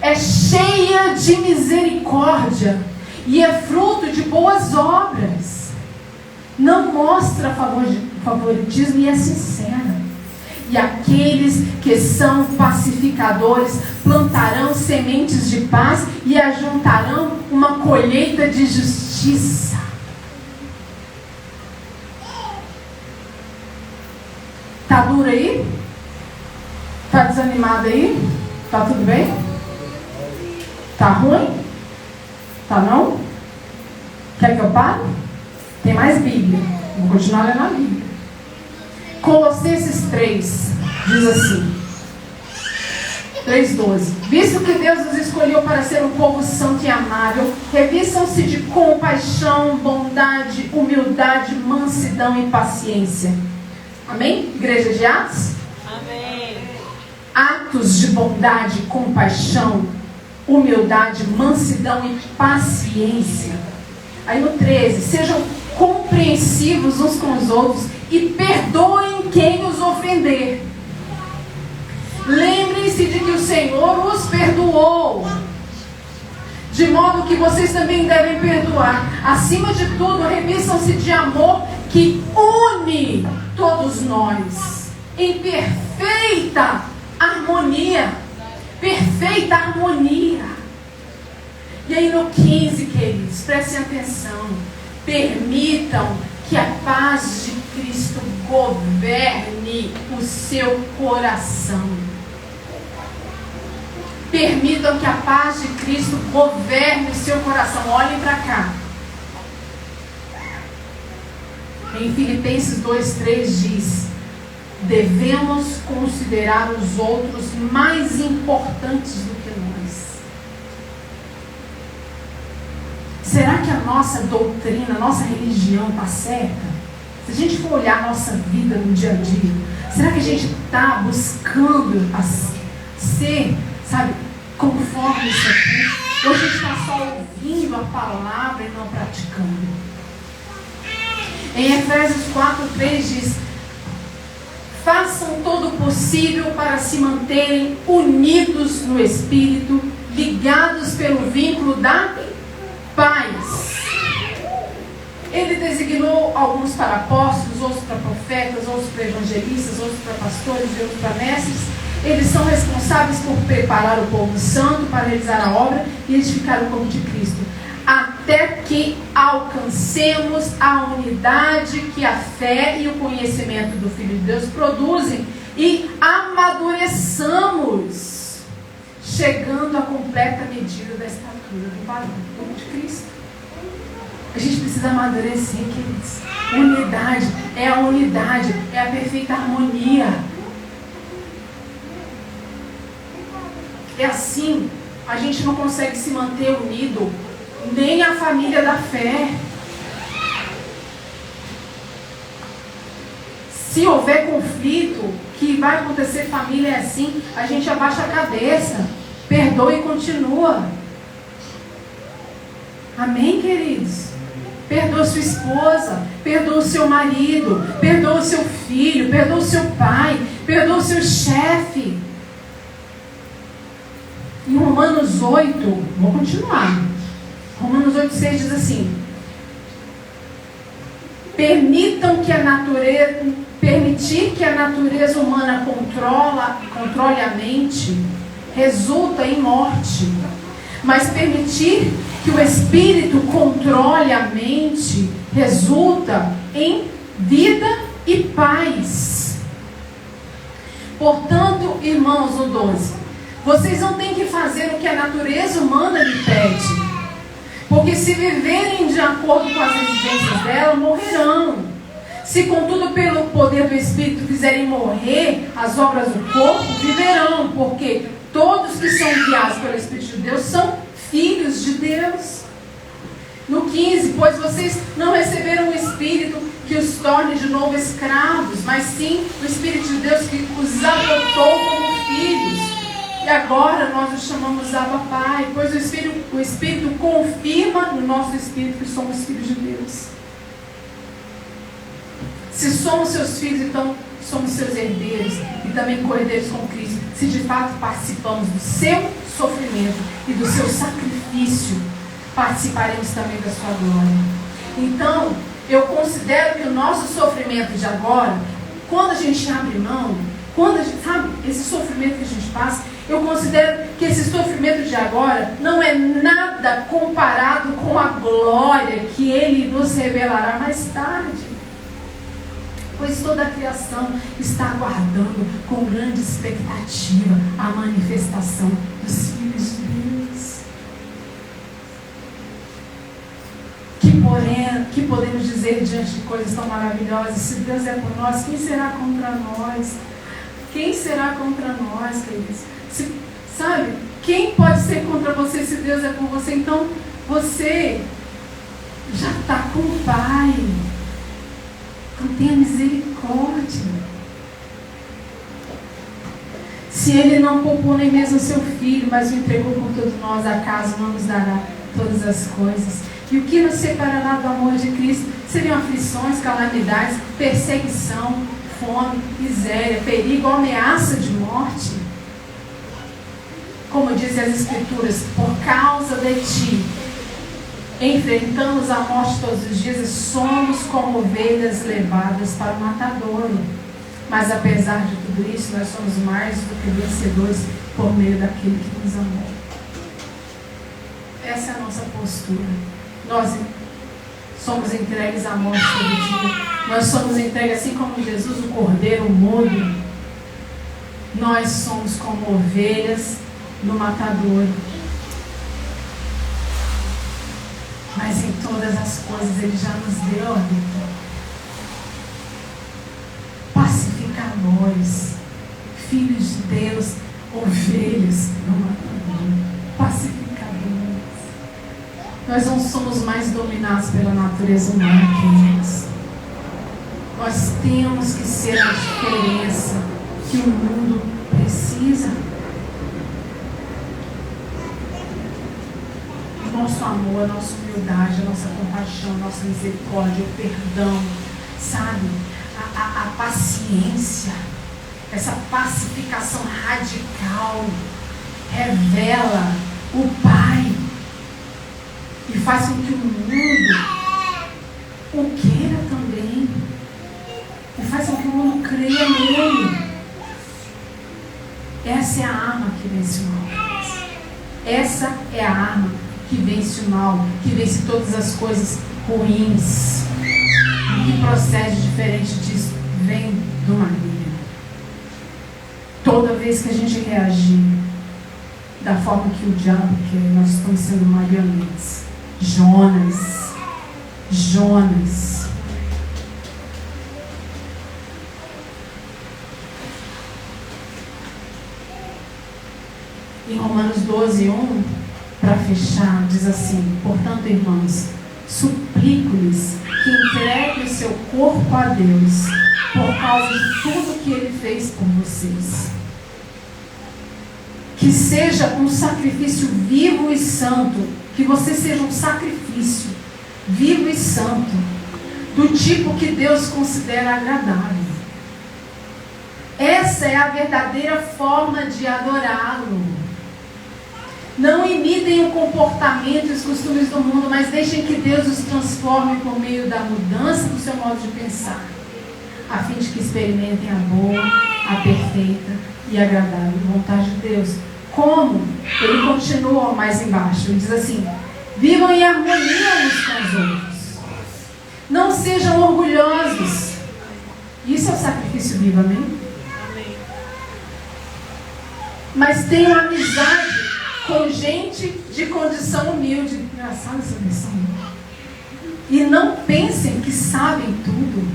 É cheia de misericórdia e é fruto de boas obras. Não mostra favoritismo e é sincera. E aqueles que são pacificadores plantarão sementes de paz e ajuntarão uma colheita de justiça. Tá duro aí? Tá desanimado aí? Tá tudo bem? Tá ruim? Tá não? Quer que eu pare? Tem mais Bíblia. Vou continuar lendo a Bíblia. Colossenses 3 diz assim, 3:12: Visto que Deus os escolheu para ser um povo santo e amável, revistam-se de compaixão, bondade, humildade, mansidão e paciência. Amém? Igreja de Atos? Amém. Atos de bondade, compaixão, humildade, mansidão e paciência. Aí no 13: sejam compreensivos uns com os outros e perdoem quem os ofender. Lembrem-se de que o Senhor os perdoou, de modo que vocês também devem perdoar. Acima de tudo, revistam-se de amor que une todos nós em perfeita harmonia. Perfeita harmonia. E aí no 15, queridos, prestem atenção. Permitam que a paz de Cristo governe o seu coração. Permitam que a paz de Cristo governe o seu coração. Olhem para cá. Em Filipenses 2:3 diz: devemos considerar os outros mais importantes do que nós. Será que a nossa doutrina, a nossa religião está certa? Se a gente for olhar a nossa vida no dia a dia, será que a gente está buscando ser, sabe, conforme isso aqui? Ou a gente está só ouvindo a palavra e não praticando? Em Efésios 4:3 diz: façam todo o possível para se manterem unidos no Espírito, ligados pelo vínculo da paz. Ele designou alguns para apóstolos, outros para profetas, outros para evangelistas, outros para pastores e outros para mestres. Eles são responsáveis por preparar o povo santo para realizar a obra e edificar o corpo de Cristo, até que alcancemos a unidade que a fé e o conhecimento do Filho de Deus produzem e amadureçamos, chegando à completa medida da estatura do varão do corpo de Cristo. A gente precisa amadurecer, queridos. Unidade, é a unidade, é a perfeita harmonia. É assim, a gente não consegue se manter unido, nem a família da fé. Se houver conflito, que vai acontecer, família é assim, a gente abaixa a cabeça, perdoa e continua. Amém, queridos? Perdoa sua esposa, perdoa o seu marido, perdoa o seu filho, perdoa o seu pai, perdoa o seu chefe. Em Romanos 8, vou continuar. Romanos 8:6 diz assim: permitir que a natureza humana controle a mente resulta em morte, mas permitir que o espírito controle a mente resulta em vida e paz. Portanto, irmãos, no 12, vocês não têm que fazer o que a natureza humana lhe pede, porque se viverem de acordo com as exigências dela, morrerão. Se contudo pelo poder do Espírito fizerem morrer as obras do corpo, viverão, porque todos que são guiados pelo Espírito de Deus são filhos de Deus. No 15, pois vocês não receberam o Espírito que os torne de novo escravos, mas sim o Espírito de Deus que os adotou como filhos. E agora nós os chamamos Abba Pai, pois o Espírito confirma no nosso espírito que somos filhos de Deus. Se somos seus filhos, então somos seus herdeiros e também co-herdeiros com Cristo. Se de fato participamos do seu sofrimento e do seu sacrifício, participaremos também da sua glória. Então, eu considero que o nosso sofrimento de agora, quando a gente abre mão, quando a gente, sabe, esse sofrimento que a gente passa, eu considero que esse sofrimento de agora não é nada comparado com a glória que Ele nos revelará mais tarde. Pois toda a criação está aguardando com grande expectativa a manifestação dos filhos de Deus. Que podemos dizer diante de coisas tão maravilhosas? Se Deus é por nós, quem será contra nós? Quem será contra nós, queridos? Sabe, quem pode ser contra você se Deus é por você? Então, você já está com o Pai. Então, tenha misericórdia. Se Ele não poupou nem mesmo o seu Filho, mas o entregou por todos nós, acaso não nos dará todas as coisas? E o que nos separará do amor de Cristo? Seriam aflições, calamidades, perseguição, fome, miséria, perigo, ameaça de morte. Como dizem as Escrituras, por causa de ti, enfrentamos a morte todos os dias e somos como ovelhas levadas para o matadouro. Mas apesar de tudo isso, nós somos mais do que vencedores por meio daquele que nos amou. Essa é a nossa postura. Nós somos entregues à morte todo dia. Nós somos entregues, assim como Jesus, o cordeiro mudo. Nós somos como ovelhas no matadouro. Mas em todas as coisas Ele já nos deu a vitória. Pacificadores, filhos de Deus, ovelhas no matadouro. Pacificadores. Nós não somos mais dominados pela natureza humana, queridos. Nós temos que ser a diferença que o mundo precisa. Nosso amor, a nossa humildade, a nossa compaixão, a nossa misericórdia, o perdão, sabe? A paciência, essa pacificação radical revela o Pai e faz com que o mundo o queira também e faz com que o mundo creia nele. Essa é a arma que vence o mal. Essa é a arma que vence o mal, que vence todas as coisas ruins. O que procede diferente disso vem do maligno. Toda vez que a gente reagir da forma que o diabo quer, nós estamos sendo marionetes. Jonas. Em Romanos 12:1, para fechar, diz assim: portanto, irmãos, suplico-lhes que entreguem o seu corpo a Deus por causa de tudo que Ele fez por vocês. Que seja um sacrifício vivo e santo, que você seja um sacrifício vivo e santo, do tipo que Deus considera agradável. Essa é a verdadeira forma de adorá-lo. Não imitem o comportamento e os costumes do mundo, mas deixem que Deus os transforme por meio da mudança do seu modo de pensar, a fim de que experimentem a boa, a perfeita e agradável vontade de Deus. Como? Ele continua mais embaixo, ele diz assim: vivam em harmonia uns com os outros, não sejam orgulhosos. Isso é o sacrifício vivo, amém? Mas tenham amizade com gente de condição humilde. Engraçada essa versão. E não pensem que sabem tudo.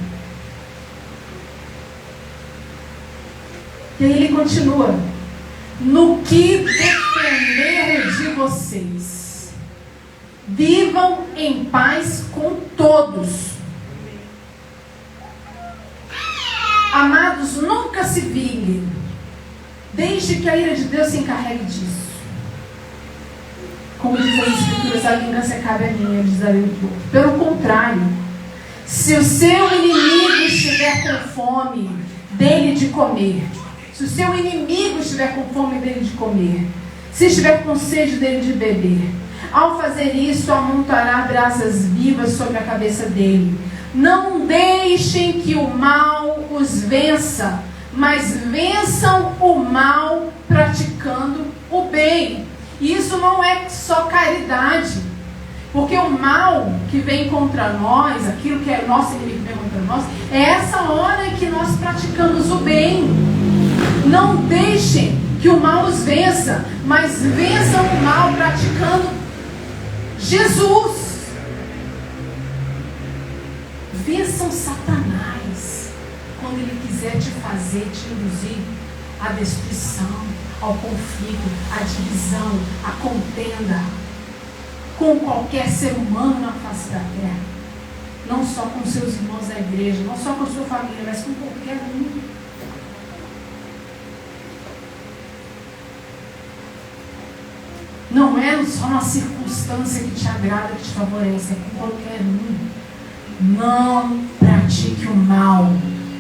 E aí ele continua: no que depender de vocês, vivam em paz com todos. Amados, nunca se vinguem. Deixe que a ira de Deus se encarregue disso. Como diz as Escrituras, a vingança cabe a mim, eles darei o povo. Pelo contrário, Se o seu inimigo estiver com fome, dê-lhe de comer. Se o seu inimigo estiver com fome, dê-lhe de comer. Se estiver com sede, dê-lhe de beber. Ao fazer isso, amontoará brasas vivas sobre a cabeça dele. Não deixem que o mal os vença, mas vençam o mal praticando o bem. E isso não é só caridade, porque o mal que vem contra nós, aquilo que é nosso inimigo que vem contra nós, é essa hora em que nós praticamos o bem. Não deixem que o mal os vença, mas vençam o mal praticando Jesus. Vençam Satanás quando ele quiser te fazer, te induzir à destruição, ao conflito, à divisão, à contenda com qualquer ser humano na face da terra. Não só com seus irmãos da igreja, não só com a sua família, mas com qualquer um. Não é só uma circunstância que te agrada, que te favorece, é com qualquer um. Não pratique o mal.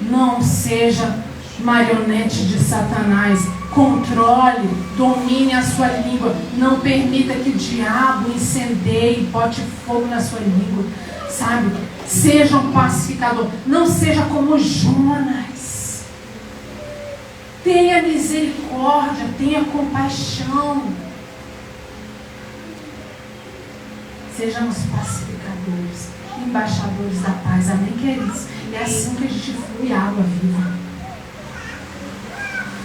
Não seja marionete de Satanás. Controle, domine a sua língua. Não permita que o diabo incendeie e bote fogo na sua língua. Sabe? Seja um pacificador. Não seja como Jonas. Tenha misericórdia, tenha compaixão. Sejamos pacificadores, embaixadores da paz. Amém, queridos? É assim que a gente flui água viva.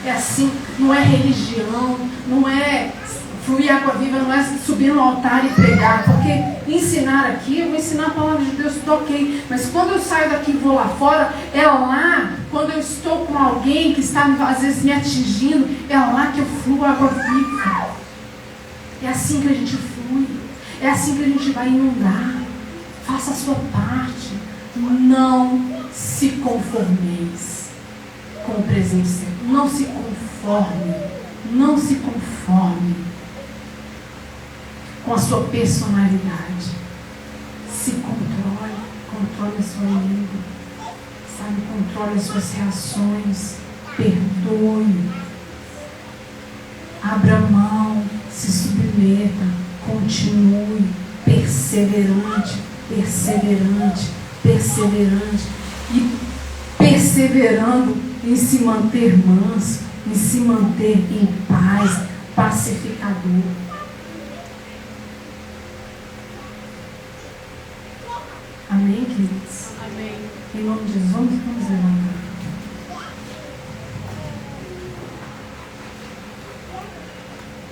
É assim, não é religião, não é fluir água viva, não é subir no altar e pregar. Porque ensinar aqui, eu vou ensinar a palavra de Deus, ok. Mas quando eu saio daqui e vou lá fora, é lá, quando eu estou com alguém que está às vezes me atingindo, é lá que eu fluo água viva. É assim que a gente flui. É assim que a gente vai inundar. Faça a sua parte. Não se conformeis com o presente século. Não se conforme. Não se conforme com a sua personalidade. Se controle. Controle a sua língua. Sabe? Controle as suas reações. Perdoe. Abra mão. Se submeta. Continue perseverante, perseverante, perseverante e perseverando em se manter manso, em se manter em paz, pacificador. Amém, queridos? Amém. Em nome de Jesus, vamos levantar.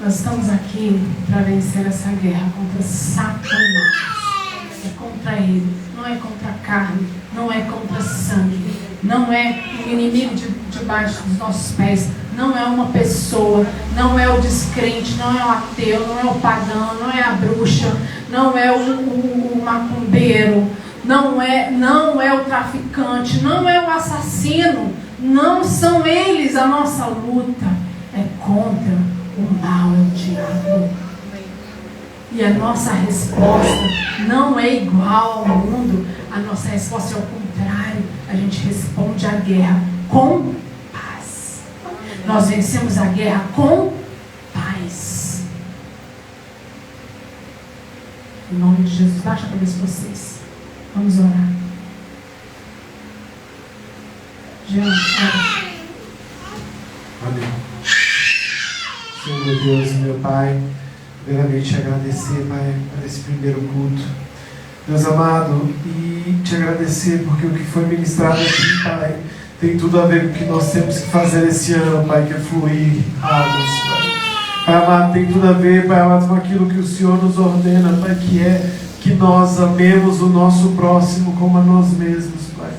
Nós estamos aqui para vencer essa guerra contra Satanás. É contra ele, não é contra a carne, não é contra sangue, não é o inimigo debaixo dos nossos pés, não é uma pessoa, não é o descrente, não é o ateu, não é o pagão, não é a bruxa, não é o macumbeiro, não é o traficante, não é o assassino, não são eles a nossa luta, é contra o mal, é o diabo. E a nossa resposta não é igual ao mundo. A nossa resposta é o contrário. A gente responde à guerra com paz. Nós vencemos a guerra com paz. Em nome de Jesus, baixa a cabeça de vocês. Vamos orar. Jean, ora. Amém. Senhor meu Deus, meu Pai, primeiramente te agradecer, Pai, por esse primeiro culto. Deus amado, e te agradecer porque o que foi ministrado aqui, Pai, tem tudo a ver com o que nós temos que fazer esse ano, Pai, que é fluir águas, Pai. Pai amado, tem tudo a ver, Pai amado, com aquilo que o Senhor nos ordena, Pai, que é que nós amemos o nosso próximo como a nós mesmos, Pai.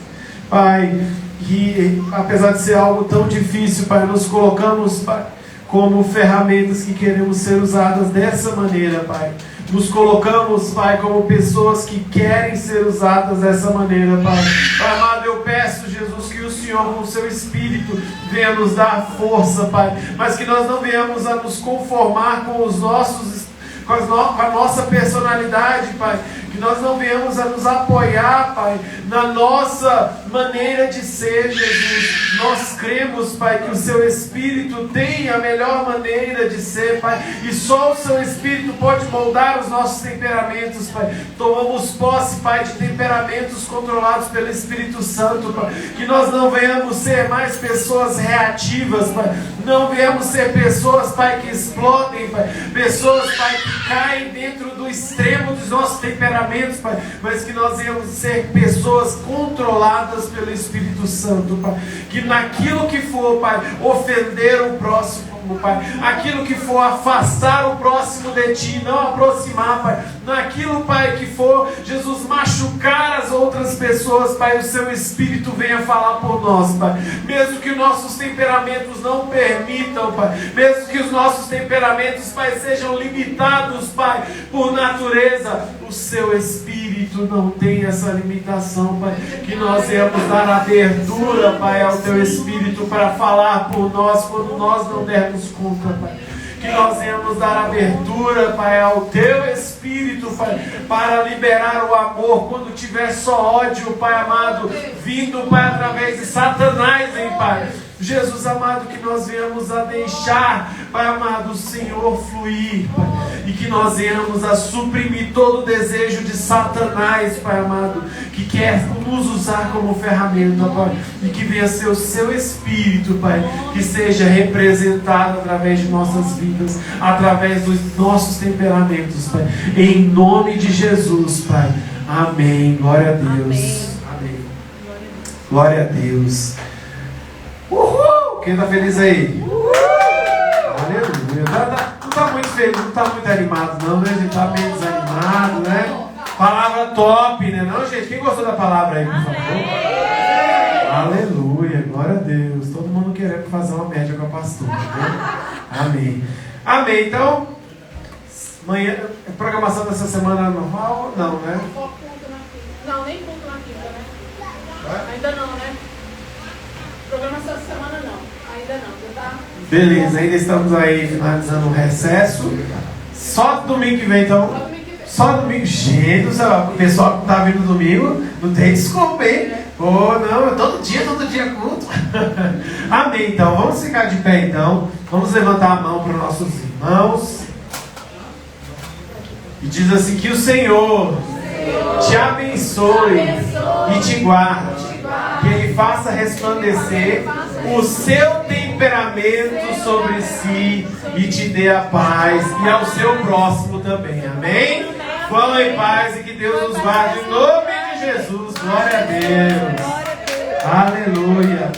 Pai, que apesar de ser algo tão difícil, Pai, nos colocamos, Pai, como ferramentas que queremos ser usadas dessa maneira, Pai. Nos colocamos, Pai, como pessoas que querem ser usadas dessa maneira, Pai. Pai amado, eu peço, Jesus, que o Senhor, com o seu Espírito, venha nos dar força, Pai. Mas que nós não venhamos a nos conformar com os nossos, com a nossa personalidade, Pai. Que nós não venhamos a nos apoiar apoiar, Pai, na nossa maneira de ser, Jesus. Nós cremos, Pai, que o Seu Espírito tem a melhor maneira de ser, Pai, e só o Seu Espírito pode moldar os nossos temperamentos, Pai. Tomamos posse, Pai, de temperamentos controlados pelo Espírito Santo, Pai, que nós não venhamos ser mais pessoas reativas, Pai, não venhamos ser pessoas, Pai, que explodem, Pai, pessoas, Pai, que caem dentro do extremo dos nossos temperamentos, Pai, mas que nós venhamos ser pessoas controladas pelo Espírito Santo, Pai, que naquilo que for, Pai, ofender o próximo, Pai, aquilo que for afastar o próximo de Ti, não aproximar, Pai, naquilo, Pai, que for, Jesus, machucar as outras pessoas, Pai, o Seu Espírito venha falar por nós, Pai, mesmo que os nossos temperamentos não permitam, Pai, mesmo que os nossos temperamentos, Pai, sejam limitados, Pai, por natureza, o Seu Espírito não tem essa limitação, Pai, que nós venhamos dar abertura, Pai, ao Teu Espírito para falar por nós quando nós não dermos conta, Pai. Que nós venhamos dar abertura, Pai, ao Teu Espírito, Pai, para liberar o amor quando tiver só ódio, Pai amado, vindo, Pai, através de Satanás, hein, Pai. Jesus amado, que nós venhamos a deixar, Pai amado, o Senhor fluir, Pai, e que nós venhamos a suprimir todo o desejo de Satanás, Pai amado, que quer nos usar como ferramenta, Pai, e que venha ser o Seu Espírito, Pai, que seja representado através de nossas vidas, através dos nossos temperamentos, Pai, em nome de Jesus, Pai. Amém. Glória a Deus. Amém. Glória a Deus. Uhul! Quem está feliz aí? Aleluia! Não está muito feliz, não está muito animado não, né? A gente está meio desanimado, né? Palavra top, né? Não, gente? Quem gostou da palavra aí, por favor? Aleluia! Glória a Deus! Todo mundo querendo fazer uma média com a pastora, né? Amém! Amém! Então, amanhã, a programação dessa semana é normal? Não, né? Não, nem culto na quinta, né? Ainda não, né? Programação essa semana não, ainda não, já tá? Beleza, ainda estamos aí finalizando o recesso. Só domingo que vem, então. Só domingo que vem. Só domingo. Gente, o pessoal que tá vindo domingo, não tem desculpa, hein? Não, todo dia culto. Amém, então. Vamos ficar de pé, então. Vamos levantar a mão para os nossos irmãos. E diz assim: que o Senhor te abençoe e te guarde. Que Ele faça resplandecer o seu temperamento sobre si e te dê a paz, e ao seu próximo também. Amém? Vão em paz e que Deus nos guarde em nome de Jesus. Glória a Deus. Aleluia.